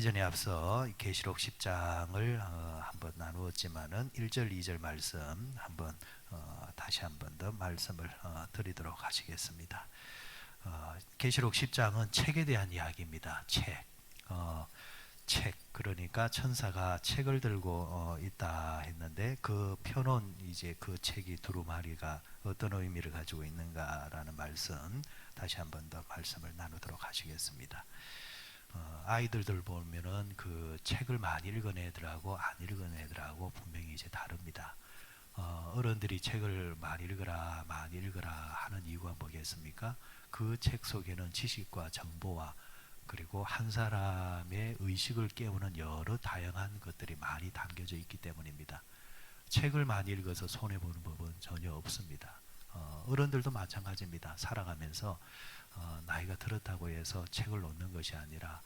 전에 앞서 계시록 10장을 한번 나누었지만은 1절, 2절 말씀 한번 다시 한번 더 말씀을 드리도록 하시겠습니다. 계시록 10장은 책에 대한 이야기입니다. 책 그러니까 천사가 책을 들고 있다 했는데 그 펴놓은 이제 그 책이 두루마리가 어떤 의미를 가지고 있는가라는 말씀 다시 한번 더 말씀을 나누도록 하시겠습니다. 아이들들 보면은 그 책을 많이 읽은 애들하고 안 읽은 애들하고 분명히 이제 다릅니다. 어른들이 책을 많이 읽어라 하는 이유가 뭐겠습니까? 그 책 속에는 지식과 정보와 그리고 한 사람의 의식을 깨우는 여러 다양한 것들이 많이 담겨져 있기 때문입니다. 책을 많이 읽어서 손해보는 법은 전혀 없습니다. 어른들도 마찬가지입니다. 살아가면서 나이가 들었다고 해서 책을 놓는 것이 아니라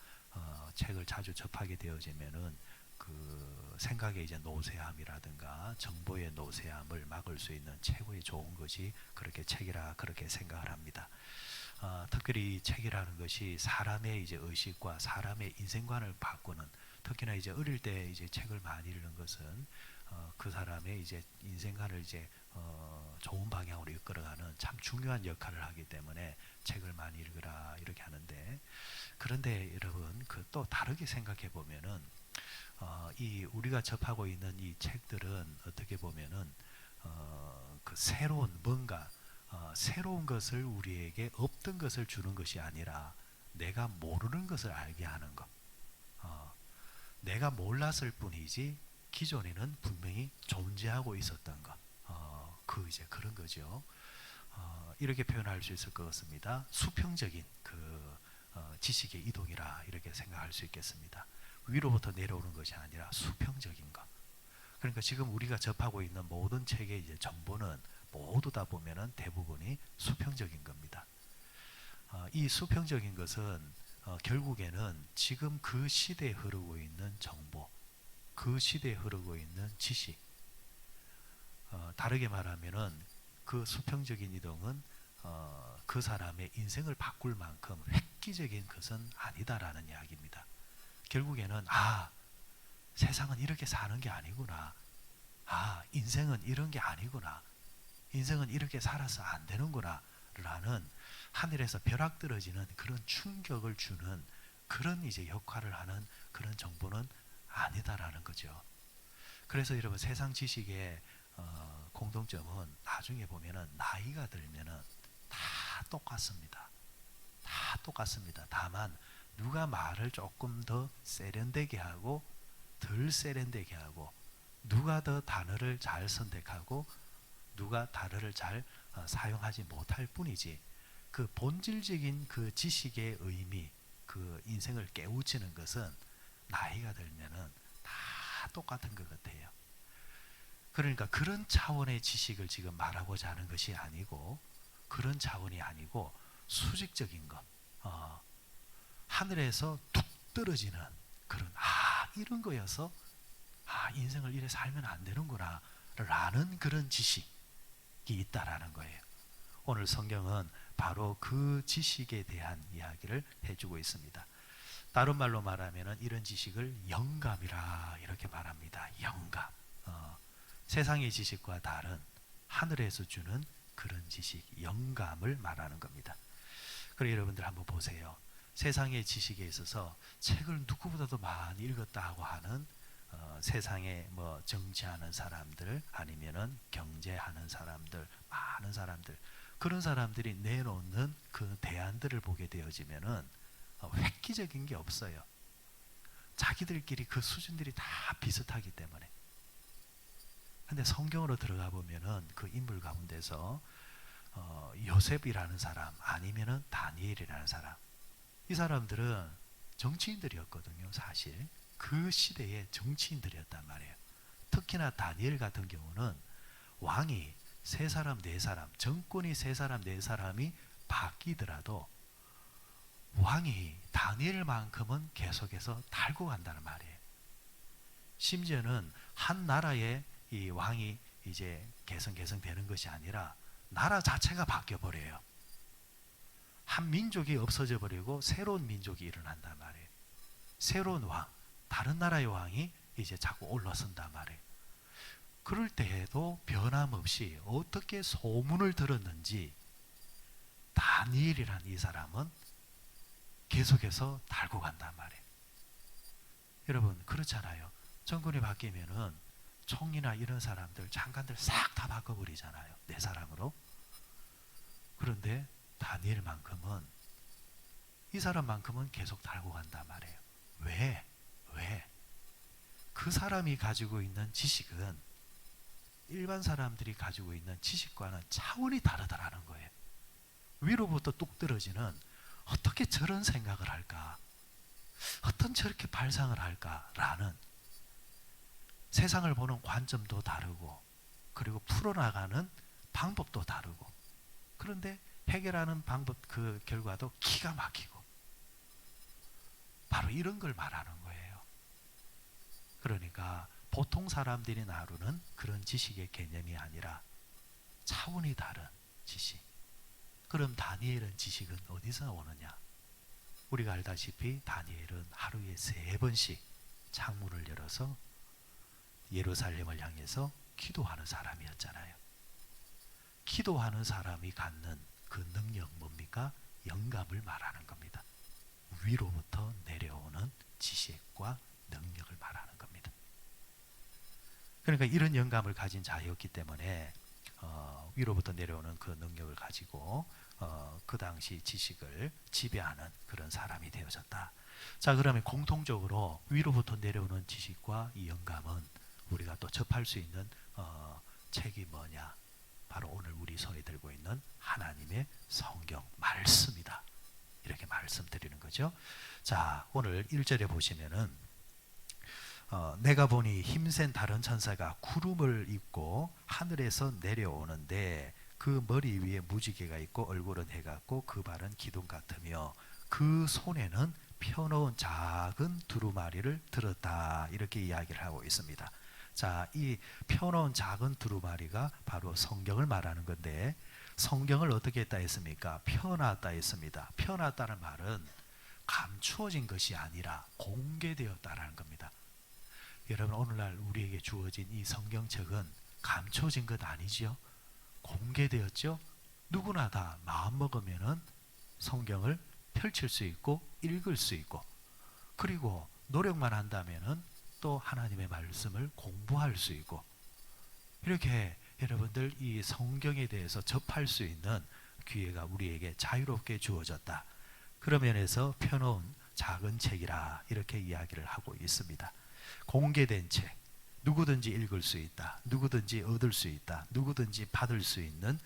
책을 자주 접하게 되어지면은 그 생각의 이제 노쇠함이라든가 정보의 노쇠함을 막을 수 있는 최고의 좋은 것이 그렇게 책이라 그렇게 생각을 합니다. 특별히 책이라는 것이 사람의 이제 의식과 사람의 인생관을 바꾸는, 특히나 이제 어릴 때 이제 책을 많이 읽는 것은 그 사람의 이제 인생관을 이제 좋은 방향으로 이끌어가는 참 중요한 역할을 하기 때문에 책을 많이 읽으라 이렇게 하는데, 그런데 여러분 그 또 다르게 생각해 보면은 이 우리가 접하고 있는 이 책들은 어떻게 보면은 그 새로운 뭔가 새로운 것을 우리에게 없던 것을 주는 것이 아니라 내가 모르는 것을 알게 하는 것. 내가 몰랐을 뿐이지 기존에는 분명히 존재하고 있었던 것. 그 이제 그런 거죠. 이렇게 표현할 수 있을 것 같습니다. 수평적인 그 지식의 이동이라 이렇게 생각할 수 있겠습니다. 위로부터 내려오는 것이 아니라 수평적인 것. 그러니까 지금 우리가 접하고 있는 모든 책의 이제 정보는 모두 다 보면은 대부분이 수평적인 겁니다. 이 수평적인 것은 결국에는 지금 그 시대에 흐르고 있는 정보, 그 시대에 흐르고 있는 지식, 다르게 말하면은 그 수평적인 이동은 그 사람의 인생을 바꿀 만큼 획기적인 것은 아니다라는 이야기입니다. 결국에는 세상은 이렇게 사는 게 아니구나. 인생은 이런 게 아니구나. 인생은 이렇게 살아서 안 되는구나 라는 하늘에서 벼락 떨어지는 그런 충격을 주는 그런 이제 역할을 하는 그런 정보는 아니다라는 거죠. 그래서 여러분 세상 지식의 공통점은 나중에 보면은 나이가 들면은 다 똑같습니다. 다 똑같습니다. 다만 누가 말을 조금 더 세련되게 하고 덜 세련되게 하고, 누가 더 단어를 잘 선택하고 누가 단어를 잘 사용하지 못할 뿐이지, 그 본질적인 그 지식의 의미, 그 인생을 깨우치는 것은 나이가 들면은 다 똑같은 것 같아요. 그러니까 그런 차원의 지식을 지금 말하고자 하는 것이 아니고, 그런 차원이 아니고 수직적인 것, 하늘에서 툭 떨어지는 그런 이런 거여서 인생을 이래 살면 안 되는구나 라는 그런 지식이 있다라는 거예요. 오늘 성경은 바로 그 지식에 대한 이야기를 해주고 있습니다. 다른 말로 말하면 이런 지식을 영감이라 이렇게 말합니다. 영감. 세상의 지식과 다른 하늘에서 주는 그런 지식, 영감을 말하는 겁니다. 그리고 여러분들 한번 보세요. 세상의 지식에 있어서 책을 누구보다도 많이 읽었다고 하는 세상에 뭐 정치하는 사람들, 아니면은 경제하는 사람들, 많은 사람들, 그런 사람들이 내놓는 그 대안들을 보게 되어지면은 획기적인 게 없어요. 자기들끼리 그 수준들이 다 비슷하기 때문에. 근데 성경으로 들어가 보면은 그 인물 가운데서 요셉이라는 사람, 아니면은 다니엘이라는 사람, 이 사람들은 정치인들이었거든요. 사실 그 시대의 정치인들이었단 말이에요. 특히나 다니엘 같은 경우는 왕이 세 사람 네 사람, 정권이 세 사람 네 사람이 바뀌더라도 왕이 다니엘만큼은 계속해서 달고 간다는 말이에요. 심지어는 한 나라의 이 왕이 이제 계승되는 것이 아니라 나라 자체가 바뀌어 버려요. 한 민족이 없어져 버리고 새로운 민족이 일어난단 말이에요. 새로운 왕, 다른 나라의 왕이 이제 자꾸 올라선단 말이에요. 그럴 때에도 변함없이 어떻게 소문을 들었는지 다니엘이라는 이 사람은 계속해서 달고 간단 말이에요. 여러분 그렇잖아요. 정권이 바뀌면은 총리나 이런 사람들, 장관들 싹 다 바꿔버리잖아요. 내 사람으로. 그런데 다니엘만큼은, 이 사람만큼은 계속 달고 간단 말이에요. 왜? 그 사람이 가지고 있는 지식은 일반 사람들이 가지고 있는 지식과는 차원이 다르다라는 거예요. 위로부터 뚝 떨어지는, 어떻게 저런 생각을 할까? 어떤 저렇게 발상을 할까라는, 세상을 보는 관점도 다르고, 그리고 풀어나가는 방법도 다르고, 그런데 해결하는 방법, 그 결과도 기가 막히고, 바로 이런 걸 말하는 거예요. 그러니까 보통 사람들이 나누는 그런 지식의 개념이 아니라 차원이 다른 지식. 그럼 다니엘은 지식은 어디서 오느냐? 우리가 알다시피 다니엘은 하루에 3번씩 창문을 열어서 예루살렘을 향해서 기도하는 사람이었잖아요. 기도하는 사람이 갖는 그 능력 뭡니까? 영감을 말하는 겁니다. 위로부터 내려오는 지식과 능력을 말하는 겁니다. 그러니까 이런 영감을 가진 자였기 때문에 위로부터 내려오는 그 능력을 가지고 그 당시 지식을 지배하는 그런 사람이 되어졌다. 자, 그러면 공통적으로 위로부터 내려오는 지식과 이 영감은 우리가 또 접할 수 있는 책이 뭐냐? 바로 오늘 우리 손에 들고 있는 하나님의 성경 말씀이다. 이렇게 말씀드리는 거죠. 자, 오늘 1절에 보시면은 내가 보니 힘센 다른 천사가 구름을 입고 하늘에서 내려오는데 그 머리 위에 무지개가 있고 얼굴은 해 같고 그 발은 기둥 같으며 그 손에는 펴놓은 작은 두루마리를 들었다. 이렇게 이야기를 하고 있습니다. 자, 이 펴놓은 작은 두루마리가 바로 성경을 말하는 건데, 성경을 어떻게 했다 했습니까? 펴놨다 했습니다. 펴놨다는 말은 감추어진 것이 아니라 공개되었다라는 겁니다. 여러분, 오늘날 우리에게 주어진 이 성경책은 감춰진 것 아니지요? 공개되었죠? 누구나 다 마음 먹으면은 성경을 펼칠 수 있고 읽을 수 있고, 그리고 노력만 한다면은 또 하나님의 말씀을 공부할 수 있고, 이렇게 여러분들 이 성경에 대해서 접할 수 있는 기회가 우리에게 자유롭게 주어졌다. 그런 면에서 펴놓은 작은 책이라 이렇게 이야기를 하고 있습니다. 공개된 책, 누구든지 읽을 수 있다, 누구든지 얻을 수 있다, 누구든지 받을 수 있는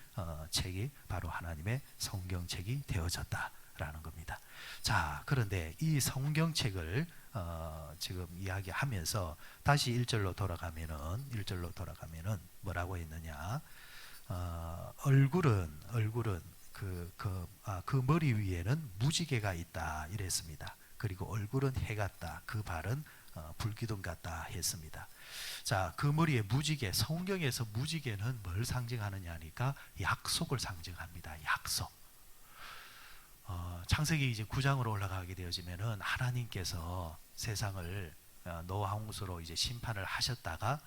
책이 바로 하나님의 성경책이 되어졌다라는 겁니다. 자, 그런데 이 성경책을 지금 이야기하면서 다시 1절로 돌아가면은 뭐라고 했느냐? 얼굴은 그 머리 위에는 무지개가 있다 이랬습니다. 그리고 얼굴은 해 같다, 그 발은 불기둥 같다 했습니다. 자, 그 머리에 무지개, 성경에서 무지개는 뭘 상징하느냐니까 약속을 상징합니다. 약속. 창세기 이제 9장으로 올라가게 되어지면은 하나님께서 세상을 노아 홍수로 이제 심판을 하셨다가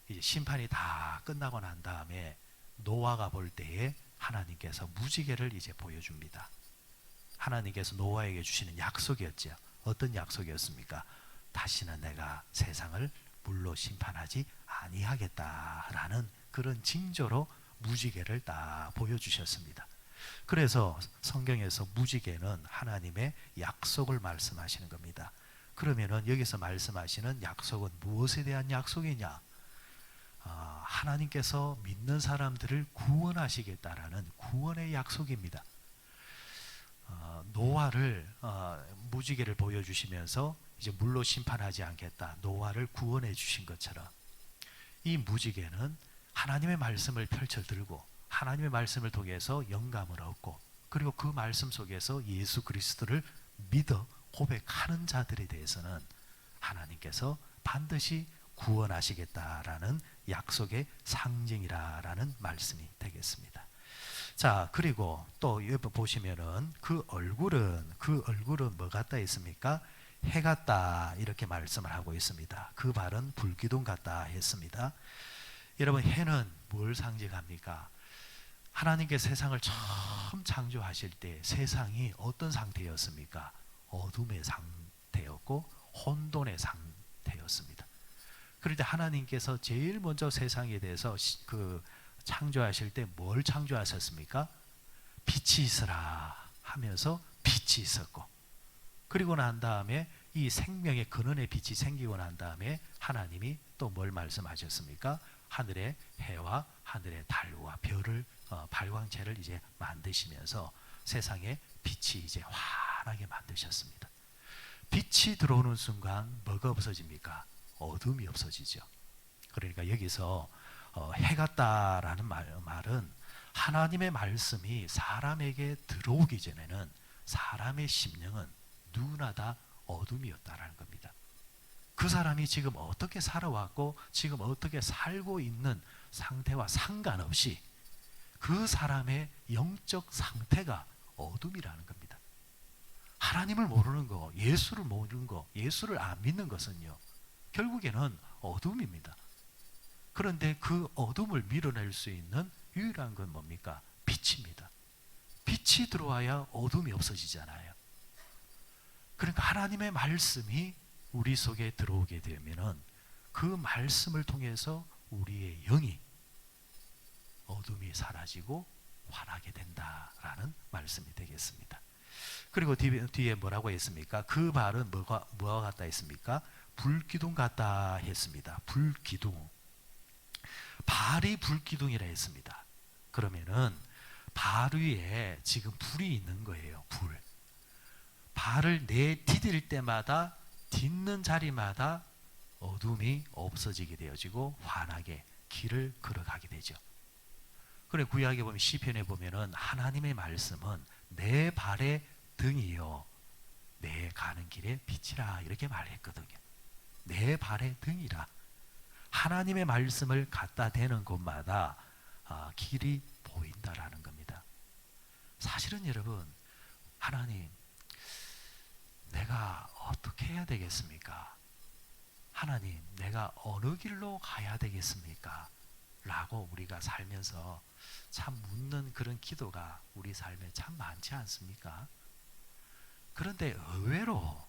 이제 심판이 다 끝나고 난 다음에 노아가 볼 때에 하나님께서 무지개를 이제 보여줍니다. 하나님께서 노아에게 주시는 약속이었죠. 어떤 약속이었습니까? 다시는 내가 세상을 물로 심판하지 아니하겠다라는 그런 징조로 무지개를 딱 보여주셨습니다. 그래서 성경에서 무지개는 하나님의 약속을 말씀하시는 겁니다. 그러면은 여기서 말씀하시는 약속은 무엇에 대한 약속이냐? 하나님께서 믿는 사람들을 구원하시겠다라는 구원의 약속입니다. 노아를 무지개를 보여주시면서 이제 물로 심판하지 않겠다, 노아를 구원해 주신 것처럼 이 무지개는 하나님의 말씀을 펼쳐 들고 하나님의 말씀을 통해서 영감을 얻고, 그리고 그 말씀 속에서 예수 그리스도를 믿어 고백하는 자들에 대해서는 하나님께서 반드시 구원하시겠다라는 약속의 상징이라는 말씀이 되겠습니다. 자, 그리고 또 옆에 보시면은 그 얼굴은 뭐 같다 했습니까? 해 같다 이렇게 말씀을 하고 있습니다. 그 발은 불기둥 같다 했습니다. 여러분, 해는 뭘 상징합니까? 하나님께 세상을 처음 창조하실 때 세상이 어떤 상태였습니까? 어둠의 상태였고 혼돈의 상태였습니다. 그런데 하나님께서 제일 먼저 세상에 대해서 창조하실 때 뭘 창조하셨습니까? 빛이 있으라 하면서 빛이 있었고, 그리고 난 다음에 이 생명의 근원의 빛이 생기고 난 다음에 하나님이 또 뭘 말씀하셨습니까? 하늘의 해와 하늘의 달과 별을 발광체를 이제 만드시면서 세상에 빛이 이제 환하게 만드셨습니다. 빛이 들어오는 순간 뭐가 없어집니까? 어둠이 없어지죠. 그러니까 여기서 해 같다라는 말은 하나님의 말씀이 사람에게 들어오기 전에는 사람의 심령은 누구나 다 어둠이었다라는 겁니다. 그 사람이 지금 어떻게 살아왔고 지금 어떻게 살고 있는 상태와 상관없이 그 사람의 영적 상태가 어둠이라는 겁니다. 하나님을 모르는 거, 예수를 모르는 거, 예수를 안 믿는 것은요, 결국에는 어둠입니다. 그런데 그 어둠을 밀어낼 수 있는 유일한 건 뭡니까? 빛입니다. 빛이 들어와야 어둠이 없어지잖아요. 그러니까 하나님의 말씀이 우리 속에 들어오게 되면은 그 말씀을 통해서 우리의 영이 어둠이 사라지고 환하게 된다라는 말씀이 되겠습니다. 그리고 뒤에 뭐라고 했습니까? 그 발은 뭐와 같다 했습니까? 불기둥 같다 했습니다. 불기둥. 발이 불기둥이라 했습니다. 그러면은 발 위에 지금 불이 있는 거예요. 불. 발을 내디딜 때마다 딛는 자리마다 어둠이 없어지게 되어지고 환하게 길을 걸어가게 되죠. 그래, 구약에 보면 시편에 보면은 하나님의 말씀은 내 발의 등이요 내 가는 길의 빛이라 이렇게 말했거든요. 내 발의 등이라. 하나님의 말씀을 갖다 대는 곳마다 길이 보인다라는 겁니다. 사실은 여러분, 하나님, 내가 어떻게 해야 되겠습니까? 하나님, 내가 어느 길로 가야 되겠습니까? 라고 우리가 살면서 참 묻는 그런 기도가 우리 삶에 참 많지 않습니까? 그런데 의외로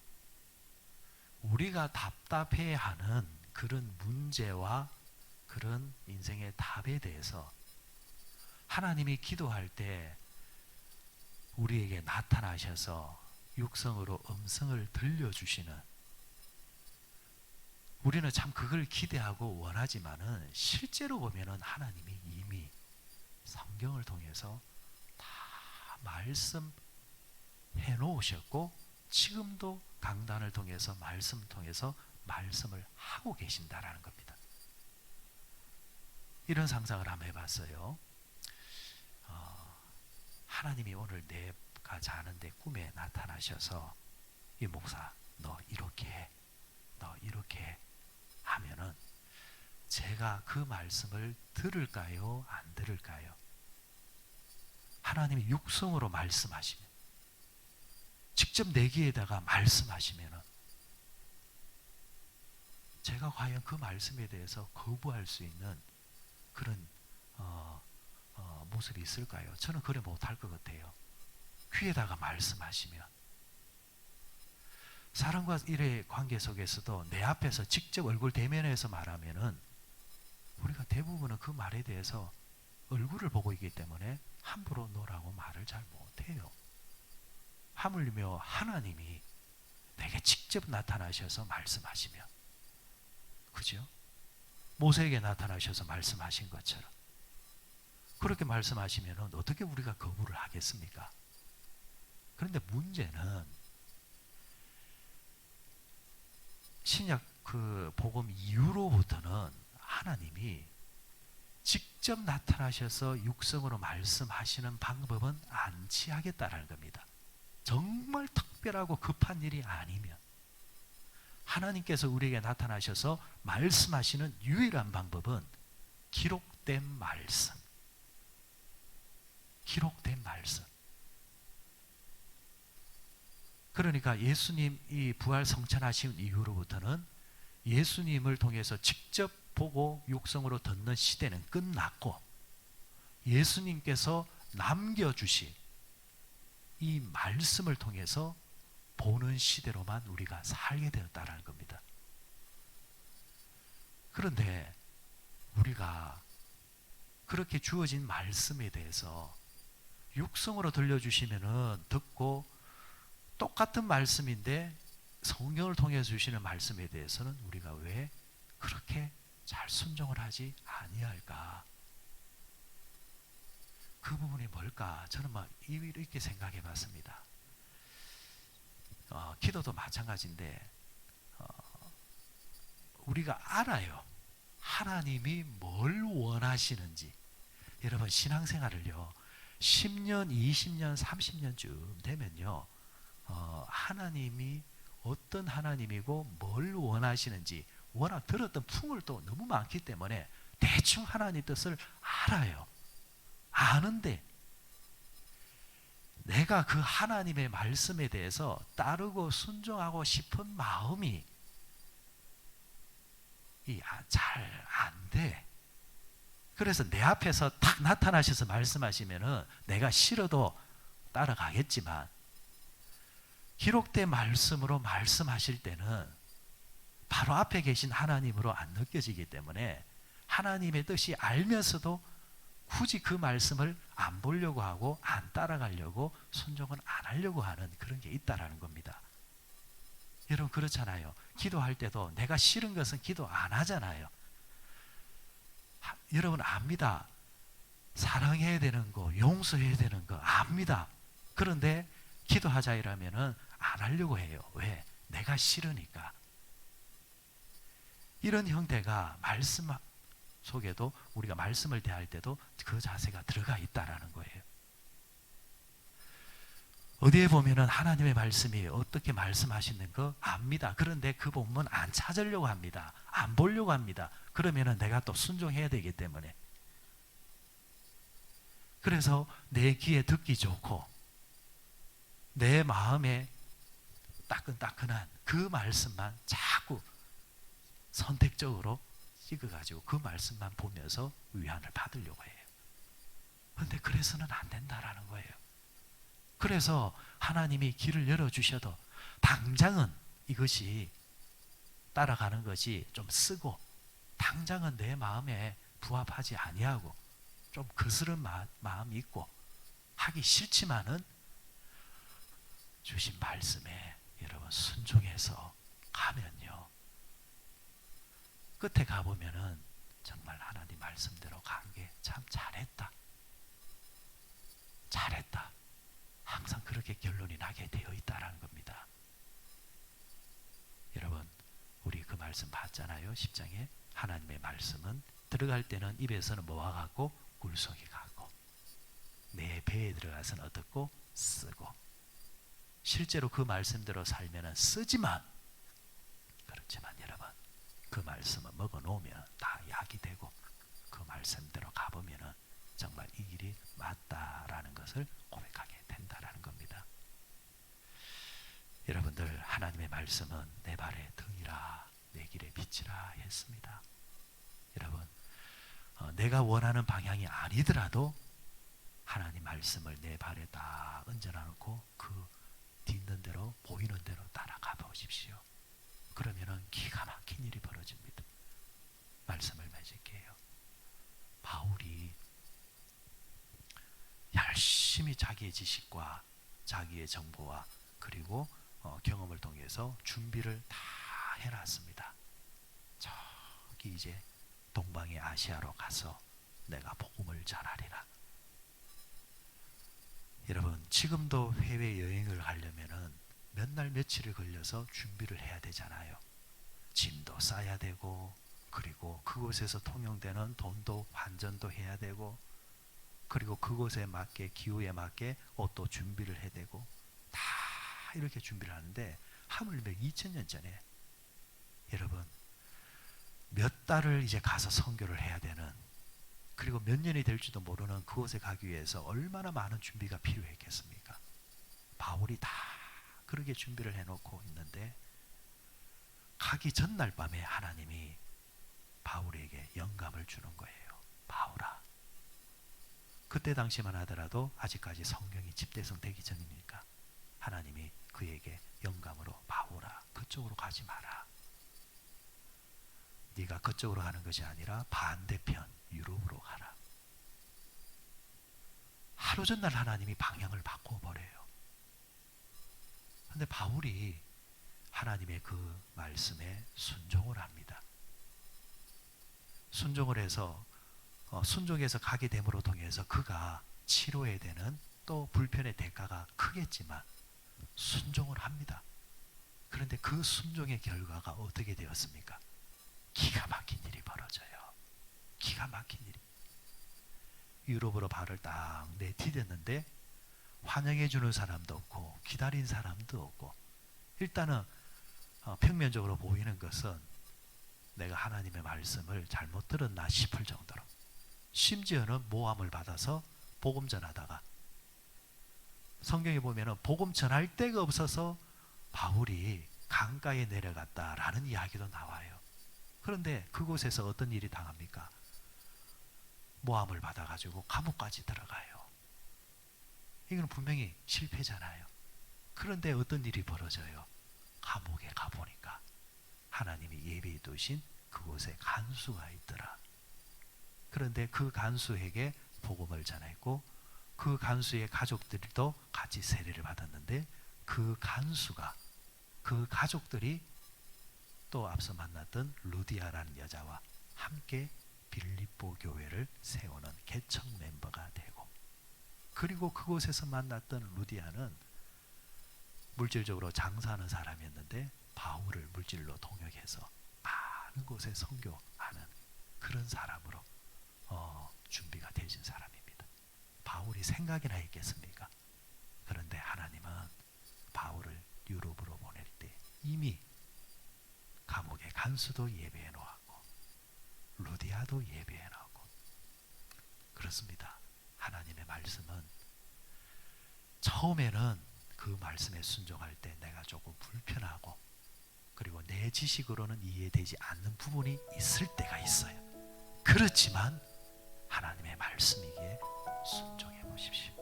우리가 답답해하는 그런 문제와 그런 인생의 답에 대해서 하나님이 기도할 때 우리에게 나타나셔서 육성으로 음성을 들려주시는, 우리는 참 그걸 기대하고 원하지만은 실제로 보면은 하나님이 이미 성경을 통해서 다 말씀해 놓으셨고 지금도 강단을 통해서 말씀을 통해서 말씀을 하고 계신다라는 겁니다. 이런 상상을 한번 해봤어요. 하나님이 오늘 내가 자는데 꿈에 나타나셔서 이 목사 너 이렇게 해, 너 이렇게 해 하면은 제가 그 말씀을 들을까요? 안 들을까요? 하나님이 육성으로 말씀하시면, 직접 내 귀에다가 말씀하시면은 제가 과연 그 말씀에 대해서 거부할 수 있는 그런 모습이 있을까요? 저는 그래 못할 것 같아요. 귀에다가 말씀하시면. 사람과 일의 관계 속에서도 내 앞에서 직접 얼굴 대면해서 말하면은 우리가 대부분은 그 말에 대해서 얼굴을 보고 있기 때문에 함부로 너라고 말을 잘 못해요. 하물며 하나님이 내게 직접 나타나셔서 말씀하시면, 그죠? 모세에게 나타나셔서 말씀하신 것처럼 그렇게 말씀하시면 어떻게 우리가 거부를 하겠습니까? 그런데 문제는 신약 그 복음 이후로부터는 하나님이 직접 나타나셔서 육성으로 말씀하시는 방법은 안 취하겠다라는 겁니다. 정말 특별하고 급한 일이 아니면 하나님께서 우리에게 나타나셔서 말씀하시는 유일한 방법은 기록된 말씀, 기록된 말씀. 그러니까 예수님이 부활 성천하신 이후로부터는 예수님을 통해서 직접 보고 육성으로 듣는 시대는 끝났고, 예수님께서 남겨주신 이 말씀을 통해서 보는 시대로만 우리가 살게 되었다는 겁니다. 그런데 우리가 그렇게 주어진 말씀에 대해서 육성으로 들려주시면은 듣고, 똑같은 말씀인데 성경을 통해 주시는 말씀에 대해서는 우리가 왜 그렇게 잘 순종을 하지 아니할까? 그 부분이 뭘까? 저는 막 이렇게 생각해 봤습니다. 기도도 마찬가지인데, 우리가 알아요. 하나님이 뭘 원하시는지. 여러분, 신앙생활을요, 10년, 20년, 30년쯤 되면요, 하나님이 어떤 하나님이고 뭘 원하시는지 워낙 들었던 풍을도 너무 많기 때문에 대충 하나님 뜻을 알아요. 아는데 내가 그 하나님의 말씀에 대해서 따르고 순종하고 싶은 마음이 잘 안 돼. 그래서 내 앞에서 딱 나타나셔서 말씀하시면은 내가 싫어도 따라가겠지만, 기록된 말씀으로 말씀하실 때는 바로 앞에 계신 하나님으로 안 느껴지기 때문에 하나님의 뜻이 알면서도 굳이 그 말씀을 안 보려고 하고 안 따라가려고 순종은 안 하려고 하는 그런 게 있다라는 겁니다. 여러분, 그렇잖아요. 기도할 때도 내가 싫은 것은 기도 안 하잖아요. 여러분 압니다. 사랑해야 되는 거, 용서해야 되는 거 압니다. 그런데 기도하자 이러면은 안 하려고 해요. 왜? 내가 싫으니까. 이런 형태가 말씀 속에도, 우리가 말씀을 대할 때도 그 자세가 들어가 있다라는 거예요. 어디에 보면은 하나님의 말씀이 어떻게 말씀하시는 거 압니다. 그런데 그 본문 안 찾으려고 합니다. 안 보려고 합니다. 그러면은 내가 또 순종해야 되기 때문에. 그래서 내 귀에 듣기 좋고 내 마음에 따끈따끈한 그 말씀만 자꾸 선택적으로 찍어가지고 그 말씀만 보면서 위안을 받으려고 해요. 그런데 그래서는 안 된다라는 거예요. 그래서 하나님이 길을 열어주셔도 당장은 이것이 따라가는 것이 좀 쓰고, 당장은 내 마음에 부합하지 아니하고 좀 거스른 마음이 있고 하기 싫지만은 주신 말씀에 여러분 순종해서 가면요, 끝에 가보면은 정말 하나님 말씀대로 간 게 참 잘했다, 잘했다, 항상 그렇게 결론이 나게 되어 있다라는 겁니다. 여러분, 우리 그 말씀 봤잖아요. 10장에 하나님의 말씀은 들어갈 때는 입에서는 뭐와 같고 꿀속에 같고, 내 배에 들어가서는 어떻고 쓰고, 실제로 그 말씀대로 살면은 쓰지만, 그렇지만 여러분, 그 말씀을 먹어 놓으면 다 약이 되고, 그 말씀대로 가보면은 정말 이 일이 맞다라는 것을 고백하게 된다라는 겁니다. 여러분들, 하나님의 말씀은 내 발의 등이라 내 길의 빛이라 했습니다. 여러분, 내가 원하는 방향이 아니더라도 하나님 말씀을 내 발에 딱 얹어놓고 그 딛는 대로, 보이는 대로 따라가 보십시오. 그러면은 기가 막힌 일이 벌어집니다. 말씀을 맺을게요. 바울이 열심히 자기의 지식과 자기의 정보와 그리고 경험을 통해서 준비를 다 해놨습니다. 저기 이제 동방의 아시아로 가서 내가 복음을 전하리라. 여러분, 지금도 해외여행을 가려면은 몇 날 며칠을 걸려서 준비를 해야 되잖아요. 짐도 싸야 되고, 그리고 그곳에서 통용되는 돈도 환전도 해야 되고, 그리고 그곳에 맞게, 기후에 맞게 옷도 준비를 해야 되고, 다 이렇게 준비를 하는데, 하물며 2000년 전에 여러분 몇 달을 이제 가서 선교를 해야 되는 그리고 몇 년이 될지도 모르는 그곳에 가기 위해서 얼마나 많은 준비가 필요했겠습니까? 바울이 다 그렇게 준비를 해놓고 있는데 가기 전날 밤에 하나님이 바울에게 영감을 주는 거예요. 바울아, 그때 당시만 하더라도 아직까지 성경이 집대성되기 전이니까 하나님이 그에게 영감으로 바울아, 그쪽으로 가지 마라. 네가 그쪽으로 가는 것이 아니라 반대편 유럽으로 가라. 하루 전날 하나님이 방향을 바꿔버려요. 근데 바울이 하나님의 그 말씀에 순종을 합니다. 순종을 해서 순종해서 가게 됨으로 통해서 그가 치료해야 되는 또 불편의 대가가 크겠지만 순종을 합니다. 그런데 그 순종의 결과가 어떻게 되었습니까? 기가 막힌 일이 벌어져요. 기가 막힌 일이. 유럽으로 발을 딱 내디뎠는데 환영해 주는 사람도 없고 기다린 사람도 없고, 일단은 평면적으로 보이는 것은 내가 하나님의 말씀을 잘못 들었나 싶을 정도로, 심지어는 모함을 받아서 복음 전하다가, 성경에 보면은 복음 전할 데가 없어서 바울이 강가에 내려갔다라는 이야기도 나와요. 그런데 그곳에서 어떤 일이 당합니까? 모함을 받아가지고 감옥까지 들어가요. 이건 분명히 실패잖아요. 그런데 어떤 일이 벌어져요? 감옥에 가보니까 하나님이 예비해 두신 그곳에 간수가 있더라. 그런데 그 간수에게 복음을 전했고 그 간수의 가족들도 같이 세례를 받았는데 그 간수가, 그 가족들이 또 앞서 만났던 루디아라는 여자와 함께 빌립보 교회를 세우는 개척 멤버가 되고, 그리고 그곳에서 만났던 루디아는 물질적으로 장사하는 사람이었는데 바울을 물질로 동역해서 많은 곳에 선교하는 그런 사람으로 준비가 되어진 사람입니다. 바울이 생각이나 했겠습니까? 그런데 하나님은 바울을 유럽으로 보낼 때 이미 감옥에 간수도 예배해 놓았고 루디아도 예배해 놓았고, 그렇습니다. 하나님의 말씀은 처음에는 그 말씀에 순종할 때 내가 조금 불편하고 그리고 내 지식으로는 이해되지 않는 부분이 있을 때가 있어요. 그렇지만 하나님의 말씀이기에 순종해 보십시오.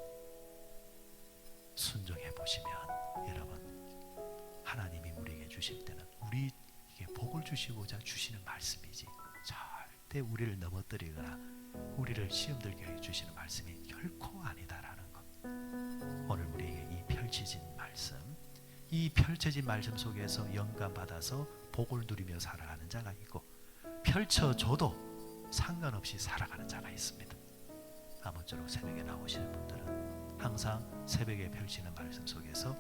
순종해 보시면 여러분, 하나님이 우리에게 주실 때는 우리에게 복을 주시고자 주시는 말씀이지 절대 우리를 넘어뜨리거나 우리를 시험 들게 해 주시는 말씀이 결코 아니다라는 것. 오늘 우리에게 이 펼쳐진 말씀, 이 펼쳐진 말씀 속에서 영감 받아서 복을 누리며 살아가는 자가 있고, 펼쳐줘도 상관없이 살아가는 자가 있습니다. 아무쪼록 새벽에 나오시는 분들은 항상 새벽에 펼치는 말씀 속에서